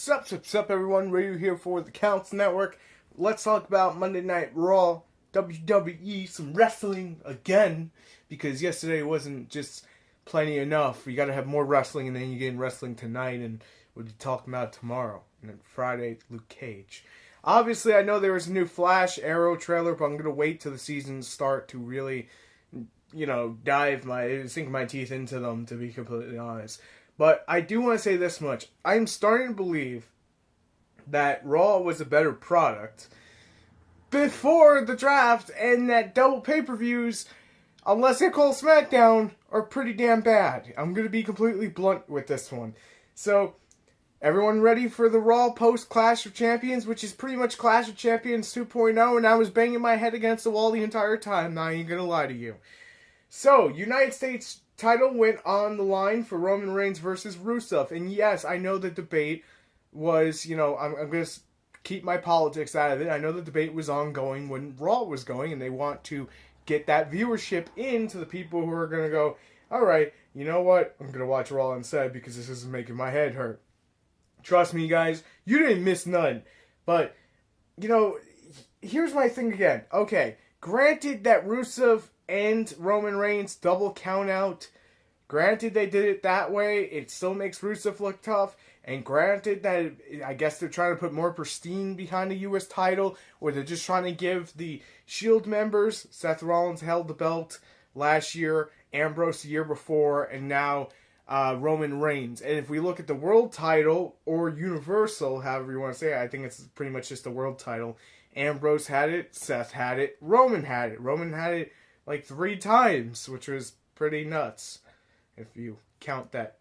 Sup, everyone? Radio here for the TheCouncilNetwork. Let's talk about Monday Night Raw, WWE, some wrestling again, because yesterday wasn't just plenty enough. You gotta have more wrestling, and then you get in wrestling tonight, and we'll be talking about tomorrow. And then Friday, Luke Cage. Obviously, I know there was a new Flash Arrow trailer, but I'm gonna wait till the season start to really, sink my teeth into them, to be completely honest. But I do want to say this much. I'm starting to believe that Raw was a better product before the draft, and that double pay-per-views, unless they're called SmackDown, are pretty damn bad. I'm going to be completely blunt with this one. So, everyone ready for the Raw post-Clash of Champions, which is pretty much Clash of Champions 2.0, and I was banging my head against the wall the entire time, not even going to lie to you. So, United States title went on the line for Roman Reigns versus Rusev. And yes, I know the debate was, I'm going to keep my politics out of it. I know the debate was ongoing when Raw was going, and they want to get that viewership into the people who are going to go, alright, you know what? I'm going to watch Raw instead because this is making my head hurt. Trust me, guys, you didn't miss none. But, here's my thing again. Okay, granted that Rusev and Roman Reigns double count out. Granted they did it that way, it still makes Rusev look tough. And granted that I guess they're trying to put more pristine behind the U.S. title, or they're just trying to give the Shield members, Seth Rollins held the belt last year, Ambrose the year before, and now Roman Reigns. And if we look at the world title, or Universal, however you want to say it, I think it's pretty much just the world title. Ambrose had it, Seth had it, Roman had it. Roman had it like 3 times, which was pretty nuts, if you count that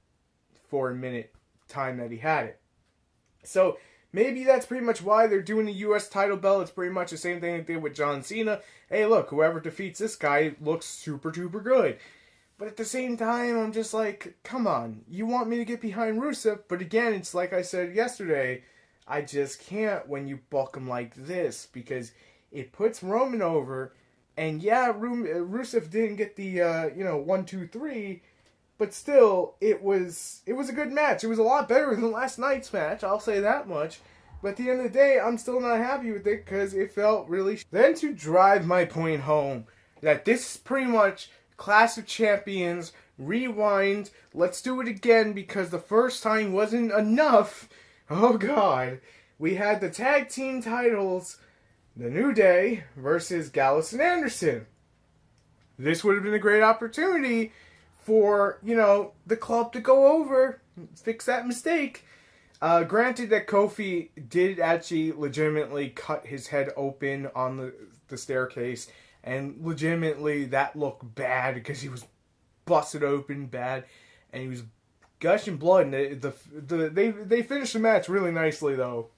4-minute time that he had it. So, maybe that's pretty much why they're doing the U.S. title belt. It's pretty much the same thing they did with John Cena. Hey, look, whoever defeats this guy looks super duper good. But at the same time, I'm just like, come on, you want me to get behind Rusev, but again, it's like I said yesterday, I just can't when you book him like this, because it puts Roman over. And yeah, Rusev didn't get the 1, 2, 3, but still, it was a good match. It was a lot better than last night's match, I'll say that much. But at the end of the day, I'm still not happy with it because it felt really. Then to drive my point home, that this is pretty much Clash of Champions, rewind, let's do it again because the first time wasn't enough. Oh God, we had the tag team titles. The New Day versus Gallows and Anderson. This would have been a great opportunity for, the club to go over, fix that mistake. Granted that Kofi did actually legitimately cut his head open on the staircase, and legitimately that looked bad because he was busted open bad, and he was gushing blood. And they finished the match really nicely, though.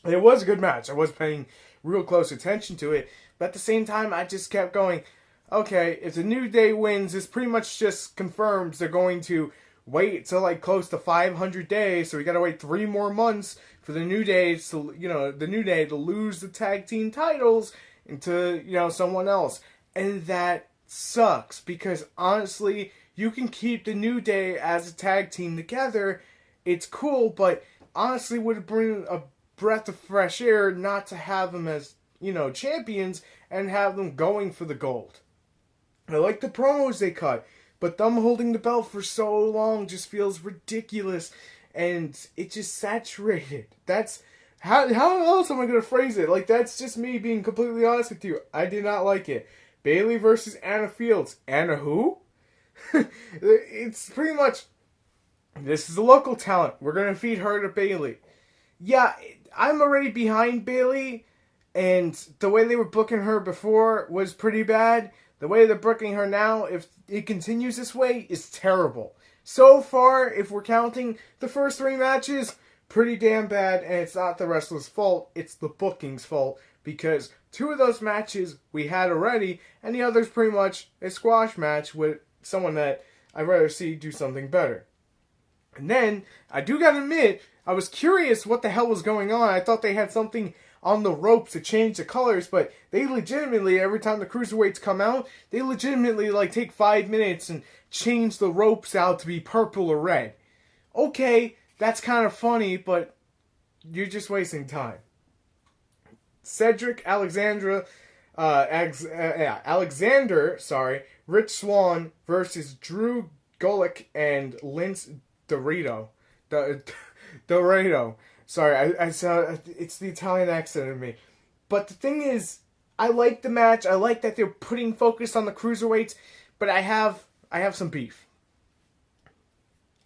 It was a good match. I was paying real close attention to it, but at the same time, I just kept going, okay, if the New Day wins, this pretty much just confirms they're going to wait till like close to 500 days, so we gotta wait 3 more months for the New Day to lose the tag team titles into, someone else. And that sucks, because honestly, you can keep the New Day as a tag team together, it's cool, but honestly, would it bring a breath of fresh air not to have them as, champions and have them going for the gold. I like the promos they cut, but them holding the belt for so long just feels ridiculous, and it just saturated. That's, how else am I going to phrase it? Like, that's just me being completely honest with you. I did not like it. Bayley versus Anna Fields. Anna who? It's pretty much, this is a local talent. We're going to feed her to Bayley. Yeah, I'm already behind Bayley, and the way they were booking her before was pretty bad. The way they're booking her now, if it continues this way, is terrible. So far, if we're counting the first 3 matches, pretty damn bad, and it's not the wrestler's fault, it's the booking's fault, because 2 of those matches we had already, and the other's pretty much a squash match with someone that I'd rather see do something better. And then, I do gotta admit, I was curious what the hell was going on. I thought they had something on the ropes to change the colors, but they legitimately, every time the cruiserweights come out, they legitimately take 5 minutes and change the ropes out to be purple or red. Okay, that's kind of funny, but you're just wasting time. Cedric Alexander, Rich Swann versus Drew Gulak and Lince Dorado. Sorry, I saw it's the Italian accent in me. But the thing is, I like the match. I like that they're putting focus on the cruiserweights, but I have some beef.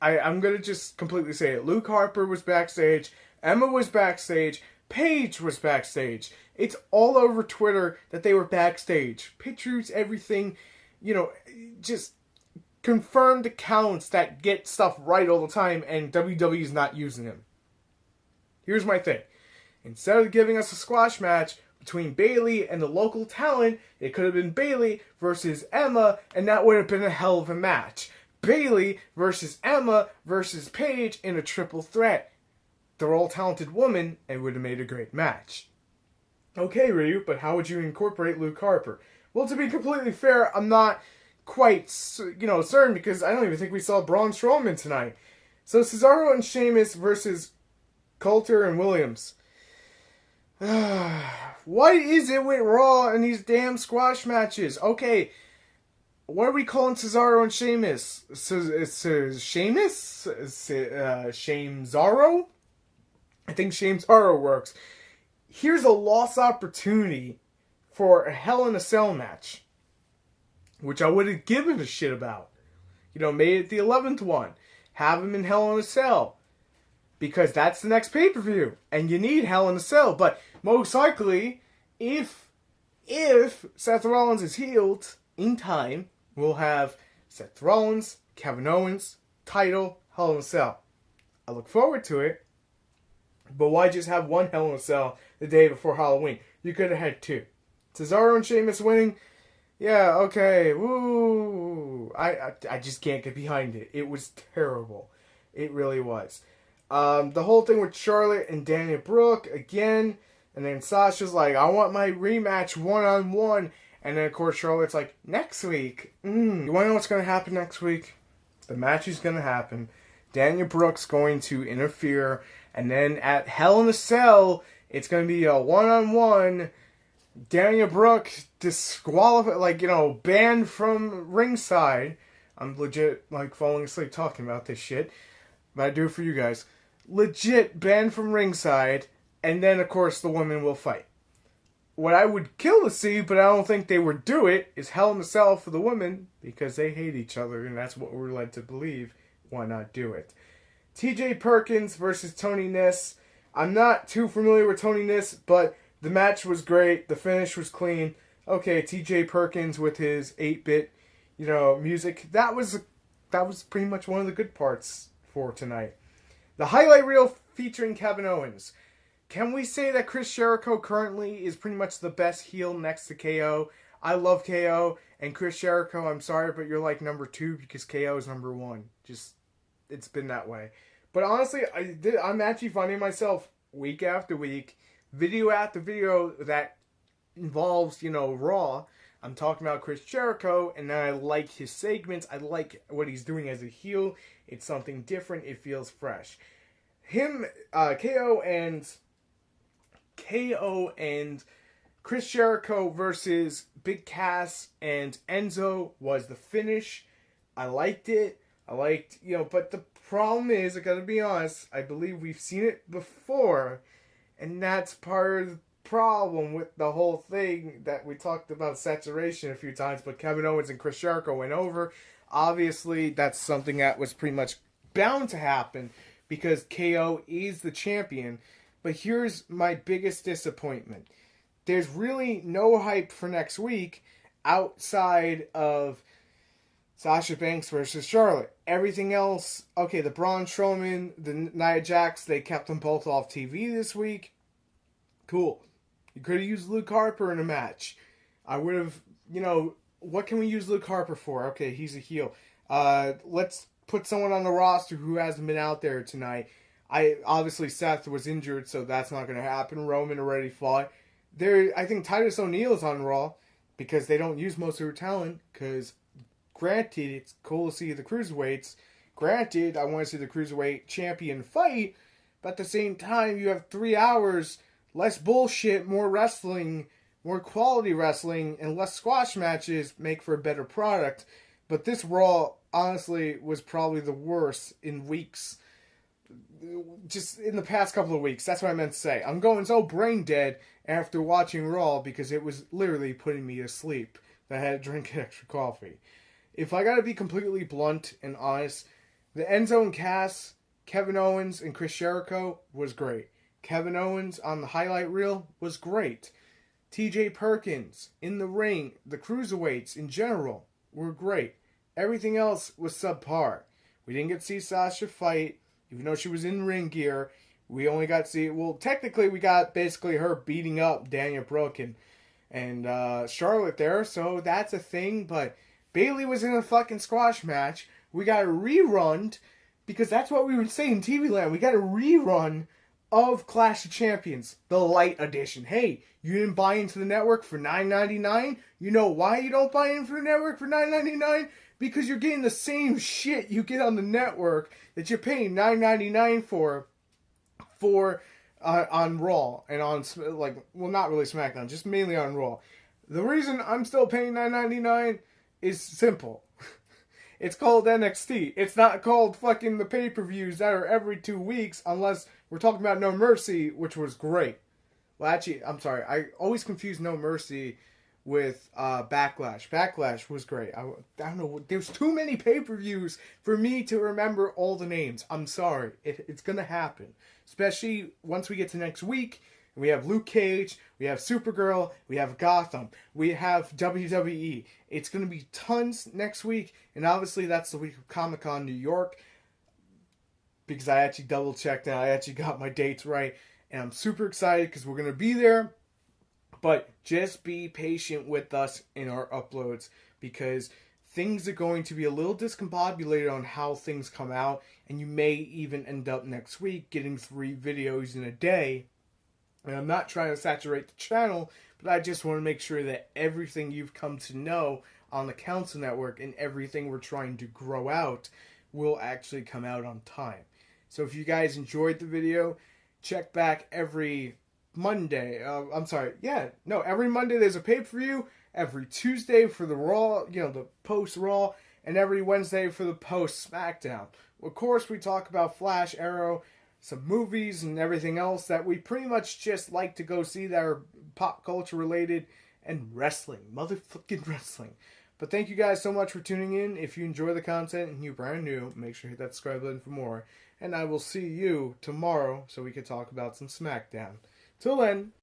I'm gonna just completely say it. Luke Harper was backstage. Emma was backstage. Paige was backstage. It's all over Twitter that they were backstage. Pictures, everything, just confirmed accounts that get stuff right all the time, and WWE is not using them. Here's my thing. Instead of giving us a squash match between Bayley and the local talent, it could have been Bayley versus Emma, and that would have been a hell of a match. Bayley versus Emma versus Paige in a triple threat. They're all talented women, and would have made a great match. Okay, Ryu, but how would you incorporate Luke Harper? Well, to be completely fair, I'm not quite, certain, because I don't even think we saw Braun Strowman tonight. So Cesaro and Sheamus versus Coulter and Williams. What is it with Raw and these damn squash matches? Okay, what are we calling Cesaro and Sheamus? Sheamus? Shamezaro? I think Shamezaro works. Here's a lost opportunity for a Hell in a Cell match, which I would have given a shit about. Made it the 11th one. Have him in Hell in a Cell, because that's the next pay-per-view, and you need Hell in a Cell. But most likely, if Seth Rollins is healed in time, we'll have Seth Rollins, Kevin Owens, title, Hell in a Cell. I look forward to it. But why just have one Hell in a Cell the day before Halloween? You could have had two. Cesaro and Sheamus winning? Yeah, okay. Woo. I just can't get behind it. It was terrible. It really was. The whole thing with Charlotte and Daniel Brooke, again. And then Sasha's like, I want my rematch one-on-one. And then, of course, Charlotte's like, next week. You want to know what's going to happen next week? The match is going to happen. Daniel Brooke's going to interfere. And then at Hell in a Cell, it's going to be a one-on-one. Daniel Brooke disqualified, banned from ringside. I'm legit, falling asleep talking about this shit. But I do it for you guys. Legit banned from ringside. And then, of course, the women will fight. What I would kill to see, but I don't think they would do it, is Hell in a Cell for the women. Because they hate each other, and that's what we're led to believe. Why not do it? TJ Perkins versus Tony Ness. I'm not too familiar with Tony Ness, but the match was great. The finish was clean. Okay, TJ Perkins with his 8-bit, music. That was pretty much one of the good parts for tonight. The highlight reel featuring Kevin Owens. Can we say that Chris Jericho currently is pretty much the best heel next to KO? I love KO, and Chris Jericho, I'm sorry, but you're like number 2 because KO is number 1. It's been that way. But honestly, I'm actually finding myself week after week, video after video that involves, Raw. I'm talking about Chris Jericho, and I like his segments. I like what he's doing as a heel. It's something different. It feels fresh. KO and Chris Jericho versus Big Cass and Enzo was the finish. I liked it. But the problem is, I gotta be honest, I believe we've seen it before, and that's part of the problem with the whole thing that we talked about saturation a few times, but Kevin Owens and Chris Jericho went over. Obviously, that's something that was pretty much bound to happen because KO is the champion, but here's my biggest disappointment. There's really no hype for next week outside of Sasha Banks versus Charlotte. Everything else, okay, the Braun Strowman, the Nia Jax, they kept them both off TV this week. Cool. You could have used Luke Harper in a match. I would have, what can we use Luke Harper for? Okay, he's a heel. Let's put someone on the roster who hasn't been out there tonight. Obviously Seth was injured, so that's not going to happen. Roman already fought. I think Titus O'Neil is on Raw because they don't use most of their talent because granted, it's cool to see the cruiserweights. Granted, I want to see the cruiserweight champion fight, but at the same time, you have 3 hours, less bullshit, more wrestling, more quality wrestling, and less squash matches make for a better product. But this Raw, honestly, was probably the worst in weeks. Just in the past couple of weeks. That's what I meant to say. I'm going so brain dead after watching Raw because it was literally putting me to sleep that I had to drink extra coffee. If I gotta be completely blunt and honest, the Enzo and Cass, Kevin Owens, and Chris Jericho was great. Kevin Owens on the highlight reel was great. TJ Perkins in the ring, the cruiserweights in general were great. Everything else was subpar. We didn't get to see Sasha fight, even though she was in ring gear. We only got to see, well, technically we got basically her beating up Daniel Brooke and Charlotte there, so that's a thing, but Bayley was in a fucking squash match. We got a rerun, because that's what we would say in TV land. We got a rerun of Clash of Champions, the light edition. Hey, you didn't buy into the network for $9.99? You know why you don't buy into the network for $9.99? Because you're getting the same shit you get on the network that you're paying $9.99 for on Raw and on, like, well, not really SmackDown, just mainly on Raw. The reason I'm still paying $9.99 is simple. It's called NXT. It's not called fucking the pay-per-views that are every 2 weeks, unless we're talking about No Mercy, which was great. Well, actually, I'm sorry. I always confuse No Mercy with Backlash. Backlash was great. I don't know. There's too many pay-per-views for me to remember all the names. I'm sorry. It's going to happen. Especially once we get to next week. We have Luke Cage, we have Supergirl, we have Gotham, we have WWE. It's going to be tons next week, and obviously that's the week of Comic-Con New York, because I actually double-checked and I actually got my dates right, and I'm super excited because we're going to be there, but just be patient with us in our uploads, because things are going to be a little discombobulated on how things come out, and you may even end up next week getting 3 videos in a day. And I'm not trying to saturate the channel, but I just want to make sure that everything you've come to know on the Council Network and everything we're trying to grow out will actually come out on time. So if you guys enjoyed the video, check back every Monday. Every Monday there's a pay-per-view, every Tuesday for the Raw, the post-Raw, and every Wednesday for the post-SmackDown. Of course, we talk about Flash, Arrow, some movies and everything else that we pretty much just like to go see that are pop culture related, and wrestling. Motherfucking wrestling. But thank you guys so much for tuning in. If you enjoy the content and you're brand new, make sure to hit that subscribe button for more. And I will see you tomorrow so we can talk about some SmackDown. Till then.